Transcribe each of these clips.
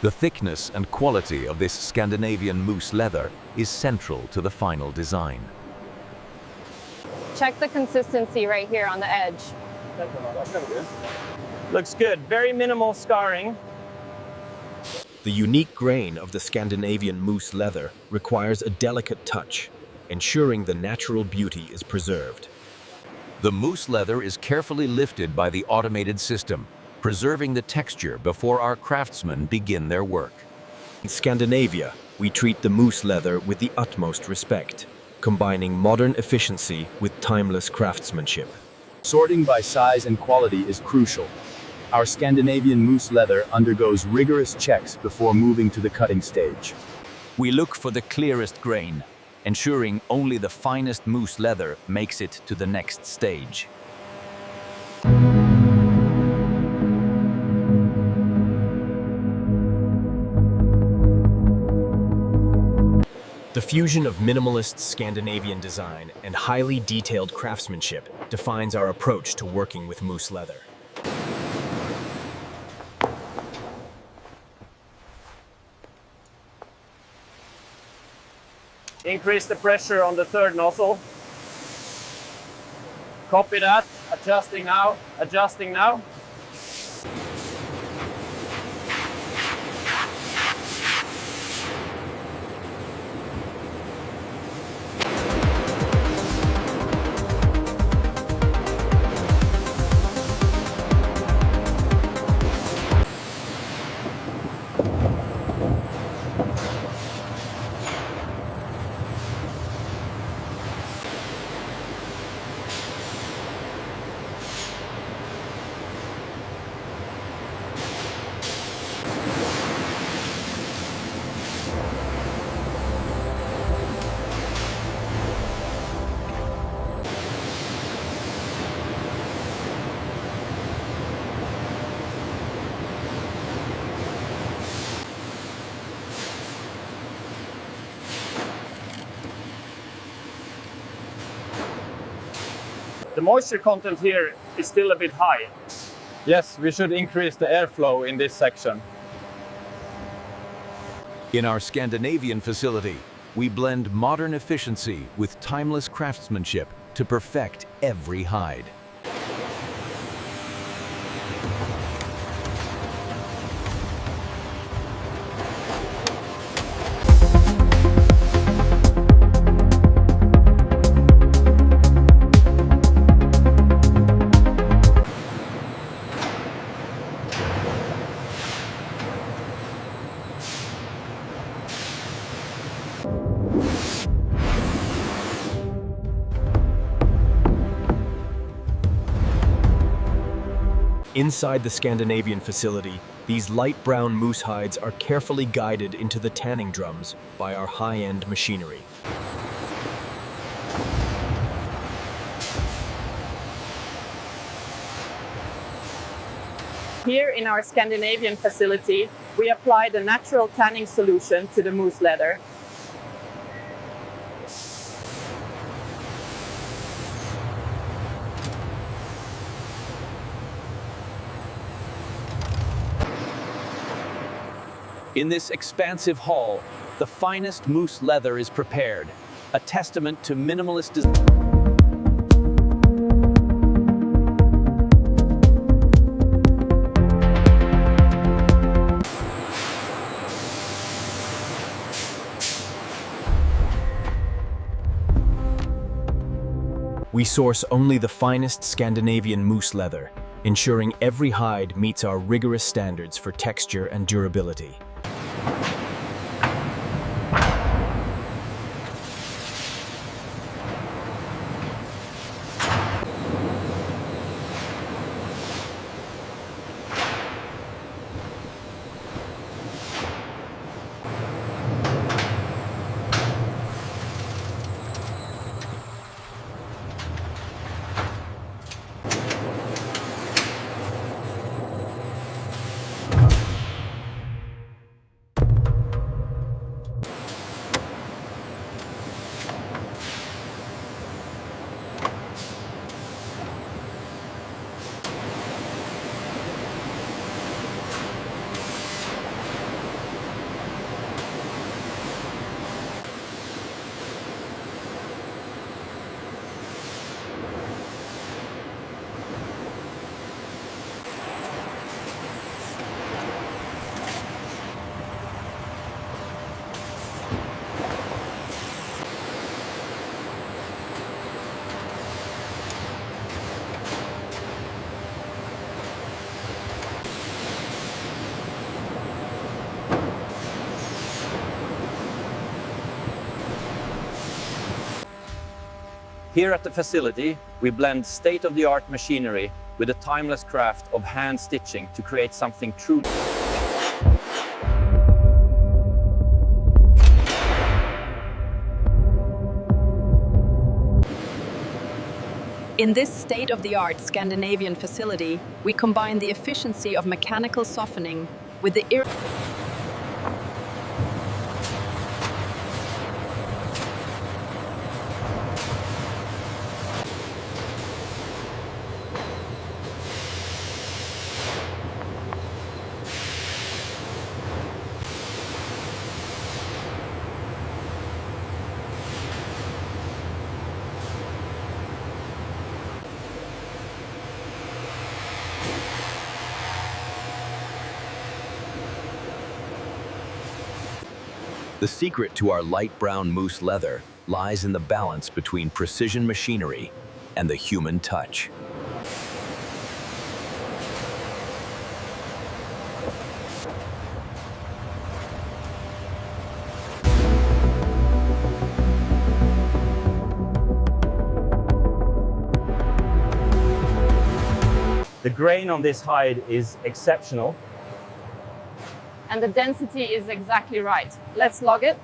The thickness and quality of this Scandinavian moose leather is central to the final design. Check the consistency right here on the edge. Looks good. Very minimal scarring. The unique grain of the Scandinavian moose leather requires a delicate touch, ensuring the natural beauty is preserved. The moose leather is carefully lifted by the automated system, preserving the texture before our craftsmen begin their work. In Scandinavia, we treat the moose leather with the utmost respect, combining modern efficiency with timeless craftsmanship. Sorting by size and quality is crucial. Our Scandinavian moose leather undergoes rigorous checks before moving to the cutting stage. We look for the clearest grain, ensuring only the finest moose leather makes it to the next stage. The fusion of minimalist Scandinavian design and highly detailed craftsmanship defines our approach to working with moose leather. Increase the pressure on the third nozzle. Copy that. Adjusting now. Adjusting now. The moisture content here is still a bit high. Yes, we should increase the airflow in this section. In our Scandinavian facility, we blend modern efficiency with timeless craftsmanship to perfect every hide. Inside the Scandinavian facility, these light brown moose hides are carefully guided into the tanning drums by our high-end machinery. Here in our Scandinavian facility, we apply the natural tanning solution to the moose leather. In this expansive hall, the finest moose leather is prepared, a testament to minimalist design. We source only the finest Scandinavian moose leather, ensuring every hide meets our rigorous standards for texture and durability. Here at the facility, we blend state-of-the-art machinery with the timeless craft of hand stitching to create something truly. In this state-of-the-art Scandinavian facility, we combine the efficiency of mechanical softening with the The secret to our light brown moose leather lies in the balance between precision machinery and the human touch. The grain on this hide is exceptional. And the density is exactly right. Let's log it.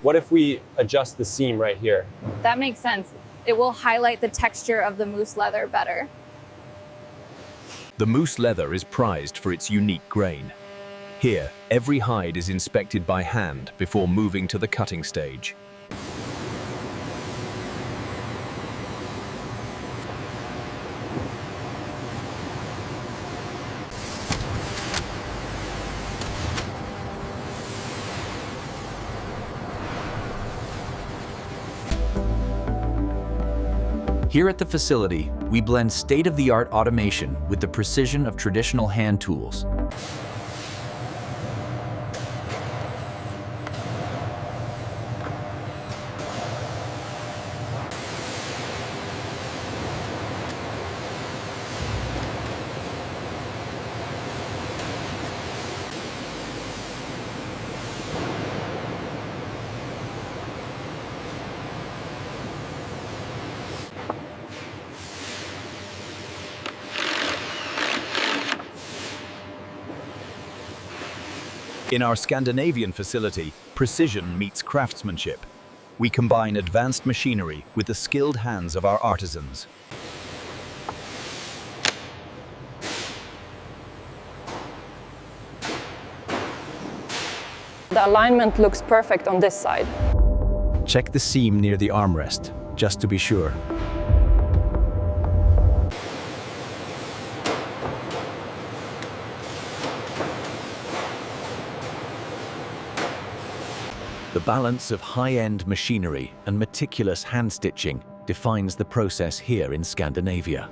What if we adjust the seam right here? That makes sense. It will highlight the texture of the moose leather better. The moose leather is prized for its unique grain. Here, every hide is inspected by hand before moving to the cutting stage. Here at the facility, we blend state-of-the-art automation with the precision of traditional hand tools. In our Scandinavian facility, precision meets craftsmanship. We combine advanced machinery with the skilled hands of our artisans. The alignment looks perfect on this side. Check the seam near the armrest, just to be sure. The balance of high-end machinery and meticulous hand stitching defines the process here in Scandinavia.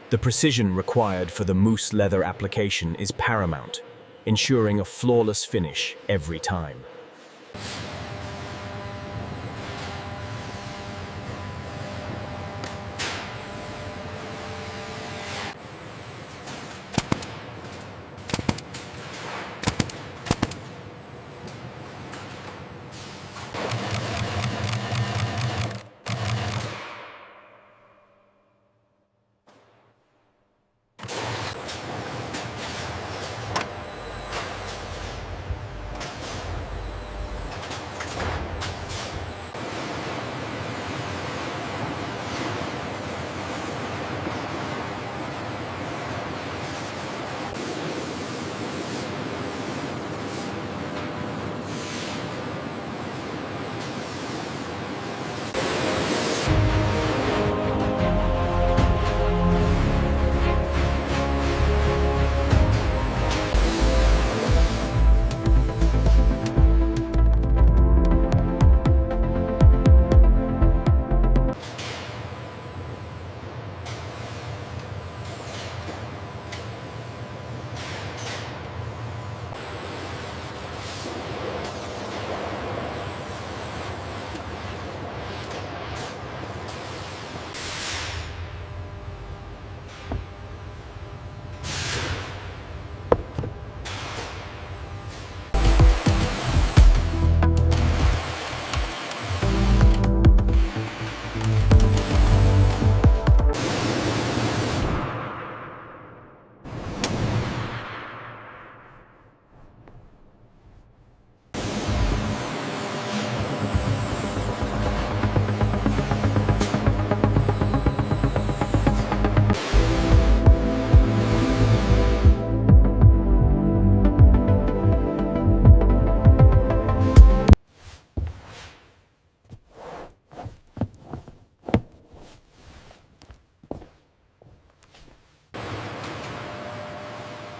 The precision required for the moose leather application is paramount, ensuring a flawless finish every time.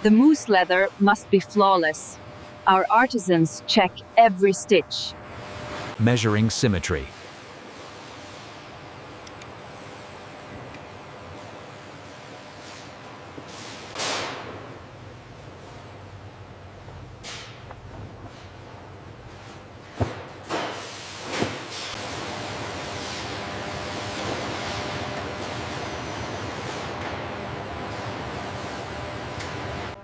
The moose leather must be flawless. Our artisans check every stitch. Measuring symmetry.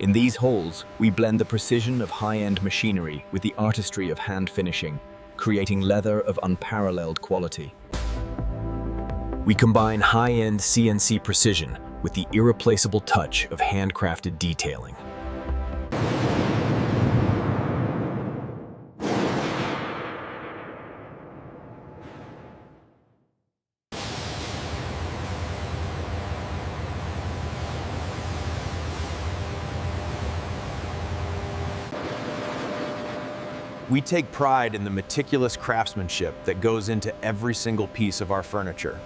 In these holes, we blend the precision of high-end machinery with the artistry of hand finishing, creating leather of unparalleled quality. We combine high-end CNC precision with the irreplaceable touch of handcrafted detailing. We take pride in the meticulous craftsmanship that goes into every single piece of our furniture.